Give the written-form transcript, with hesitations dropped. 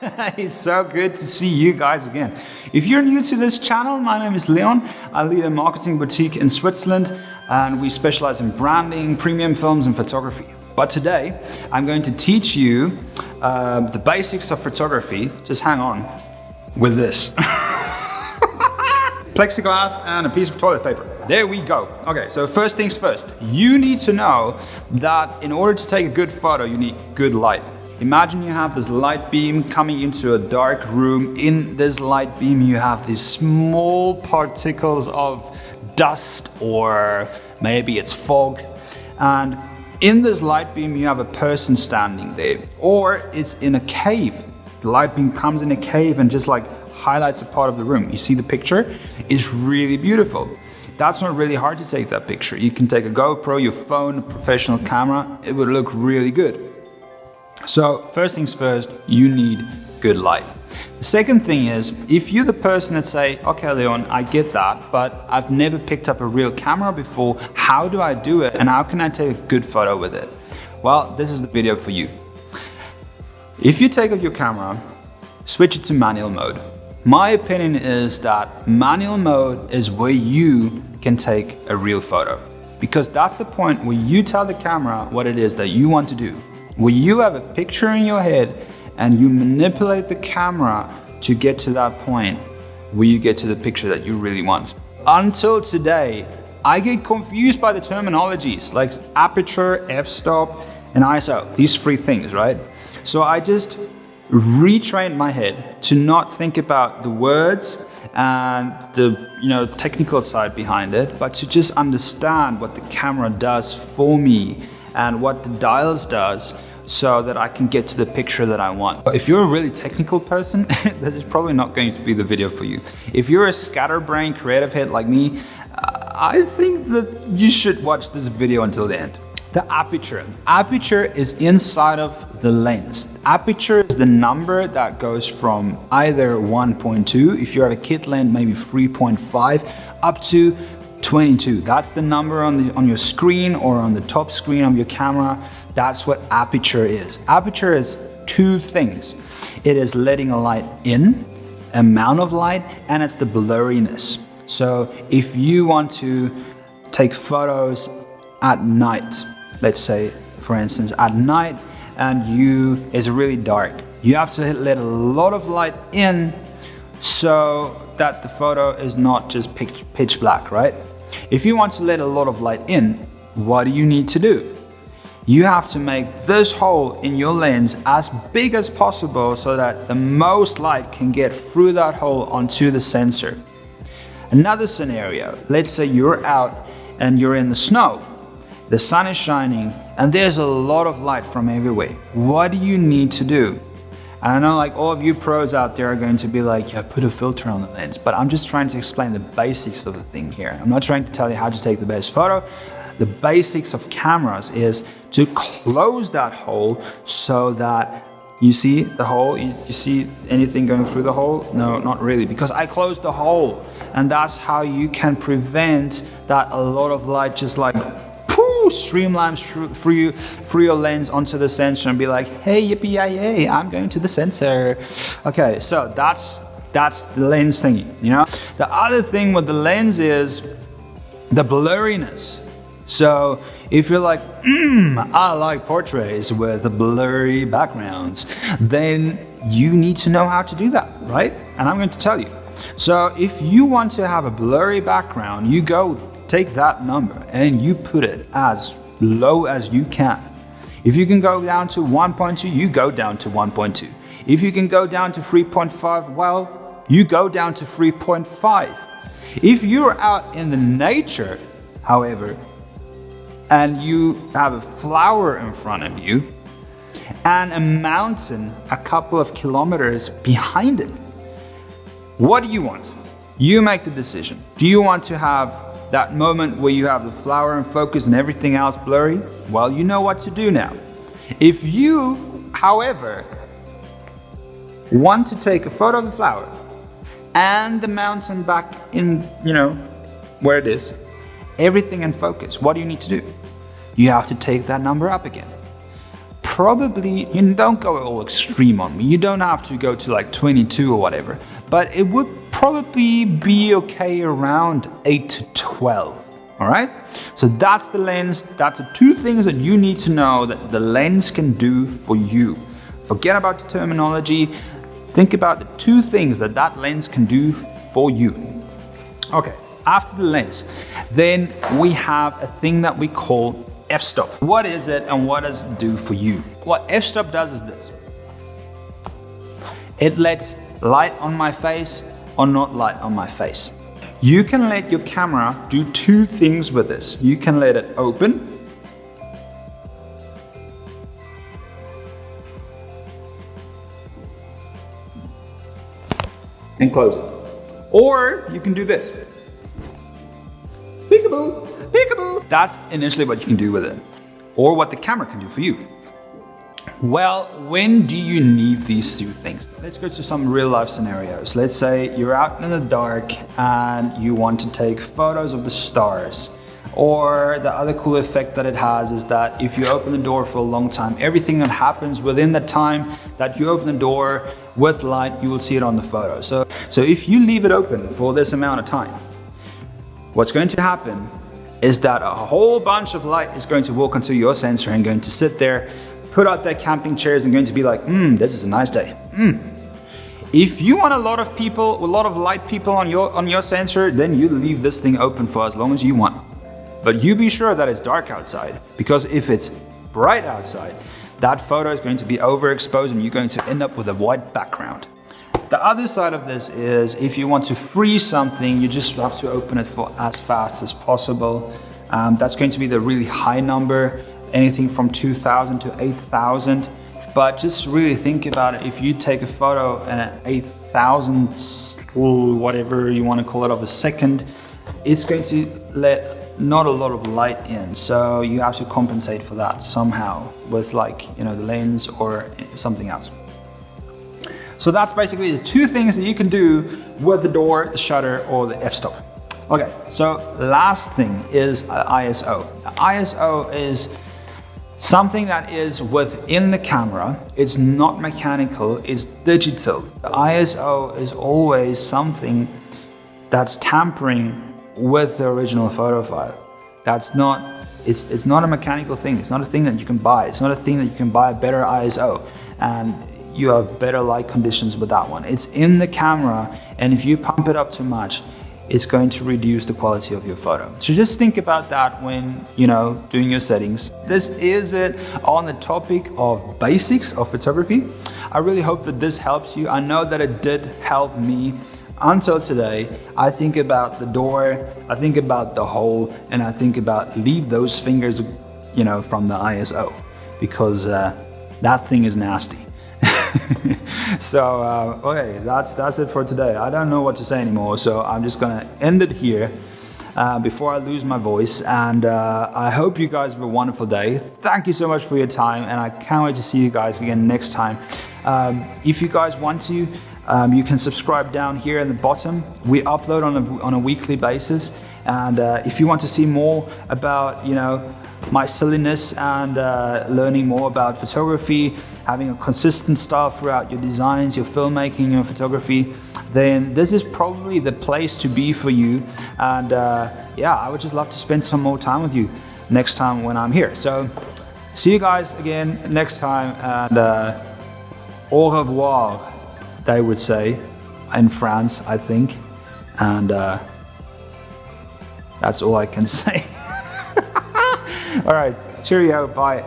It's so good to see you guys again. If you're new to this channel, my name is Leon. I lead a marketing boutique in Switzerland and we specialize in branding, premium films and photography. But today I'm going to teach you the basics of photography. Just hang on with this. Plexiglass and a piece of toilet paper. There we go. Okay, so first things first. You need to know that in order to take a good photo, you need good light. Imagine you have this light beam coming into a dark room. In this light beam, you have these small particles of dust, or maybe it's fog. And in this light beam, you have a person standing there, or it's in a cave. The light beam comes in a cave and just like highlights a part of the room. You see the picture? It's really beautiful. That's not really hard to take that picture. You can take a GoPro, your phone, a professional camera. It would look really good. So first things first, you need good light. The second thing is, if you're the person that say, okay Leon, I get that, but I've never picked up a real camera before, how do I do it and how can I take a good photo with it? Well, this is the video for you. If you take out your camera, switch it to manual mode. My opinion is that manual mode is where you can take a real photo, because that's the point where you tell the camera what it is that you want to do. Where you have a picture in your head and you manipulate the camera to get to that point where you get to the picture that you really want. Until today, I get confused by the terminologies like Aperture, FStop, and ISO, these three things, right? So I just retrained my head to not think about the words and the technical side behind it, but to just understand what the camera does for me and what the dials does, so that I can get to the picture that I want. If you're a really technical person, this is probably not going to be the video for you. If you're a scatterbrain creative head like me, I think that you should watch this video until the end. The aperture. Aperture is inside of the lens. Aperture is the number that goes from either 1.2, if you have a kit lens, maybe 3.5, up to 22. That's the number on your screen or on the top screen of your camera. That's what aperture is. Aperture is two things. It is letting a light in, amount of light, and it's the blurriness. So if you want to take photos at night, let's say for instance at night, and it's really dark, you have to let a lot of light in so that the photo is not just pitch black, right? If you want to let a lot of light in, what do you need to do? You have to make this hole in your lens as big as possible so that the most light can get through that hole onto the sensor. Another scenario, let's say you're out and you're in the snow. The sun is shining and there's a lot of light from everywhere. What do you need to do? And I know like all of you pros out there are going to be like, yeah, put a filter on the lens, but I'm just trying to explain the basics of the thing here. I'm not trying to tell you how to take the best photo. The basics of cameras is to close that hole so that you see the hole. You see anything going through the hole? No, not really, because I closed the hole. And that's how you can prevent that a lot of light just like streamlines through your lens onto the sensor and be like, hey, yippee-yay, I'm going to the sensor. Okay, so that's the lens thingy, you know? The other thing with the lens is the blurriness. So if you're like, I like portraits with blurry backgrounds, then you need to know how to do that, right? And I'm going to tell you. So if you want to have a blurry background, you go take that number and you put it as low as you can. If you can go down to 1.2, you go down to 1.2. If you can go down to 3.5, well, you go down to 3.5. If you're out in the nature, however, and you have a flower in front of you and a mountain a couple of kilometers behind it, what do you want? You make the decision. Do you want to have that moment where you have the flower in focus and everything else blurry? Well, you know what to do now. If you, however, want to take a photo of the flower and the mountain back in, where it is, everything in focus, what do you need to do? You have to take that number up again. probably, you don't go all extreme on me. You don't have to go to like 22 or whatever, but it would probably be okay around 8 to 12. All right, so that's the lens. That's the two things that you need to know that the lens can do for you. Forget about the terminology. Think about the two things that that lens can do for you. Okay, after the lens, then we have a thing that we call FStop. What is it and what does it do for you? What FStop does is this. It lets light on my face or not light on my face. You can let your camera do two things with this. You can let it open and close it. Or you can do this. Peekaboo, peekaboo. That's initially what you can do with it, or what the camera can do for you. Well, when do you need these two things? Let's go to some real life scenarios. Let's say you're out in the dark and you want to take photos of the stars. Or the other cool effect that it has is that if you open the door for a long time, everything that happens within the time that you open the door with light, you will see it on the photo. So if you leave it open for this amount of time, what's going to happen is that a whole bunch of light is going to walk onto your sensor and going to sit there, put out their camping chairs and going to be like, this is a nice day. If you want a lot of people, a lot of light people on your sensor, then you leave this thing open for as long as you want. But you be sure that it's dark outside, because if it's bright outside, that photo is going to be overexposed and you're going to end up with a white background. The other side of this is if you want to freeze something, you just have to open it for as fast as possible. That's going to be the really high number, anything from 2,000 to 8,000. But just really think about it. If you take a photo and at 8,000, whatever you want to call it, of a second, it's going to let not a lot of light in. So you have to compensate for that somehow with the lens or something else. So that's basically the two things that you can do with the door, the shutter, or the f-stop. Okay, so last thing is ISO. The ISO is something that is within the camera. It's not mechanical, it's digital. The ISO is always something that's tampering with the original photo file. It's not a mechanical thing. It's not a thing that you can buy. It's not a thing that you can buy a better ISO and you have better light conditions with that one. It's in the camera, and if you pump it up too much, it's going to reduce the quality of your photo. So just think about that when doing your settings. This is it on the topic of basics of photography. I really hope that this helps you. I know that it did help me. Until today, I think about the door, I think about the hole, and I think about leave those fingers, from the ISO, because that thing is nasty. So, okay, that's it for today. I don't know what to say anymore, so I'm just gonna end it here before I lose my voice. And I hope you guys have a wonderful day. Thank you so much for your time, and I can't wait to see you guys again next time. If you guys want to, you can subscribe down here in the bottom. We upload on a weekly basis, and if you want to see more about my silliness and learning more about photography, having a consistent style throughout your designs, your filmmaking, your photography, then this is probably the place to be for you. And yeah, I would just love to spend some more time with you next time when I'm here. So see you guys again next time, and au revoir, they would say in France, I think. And that's all I can say. All right, cheerio, bye.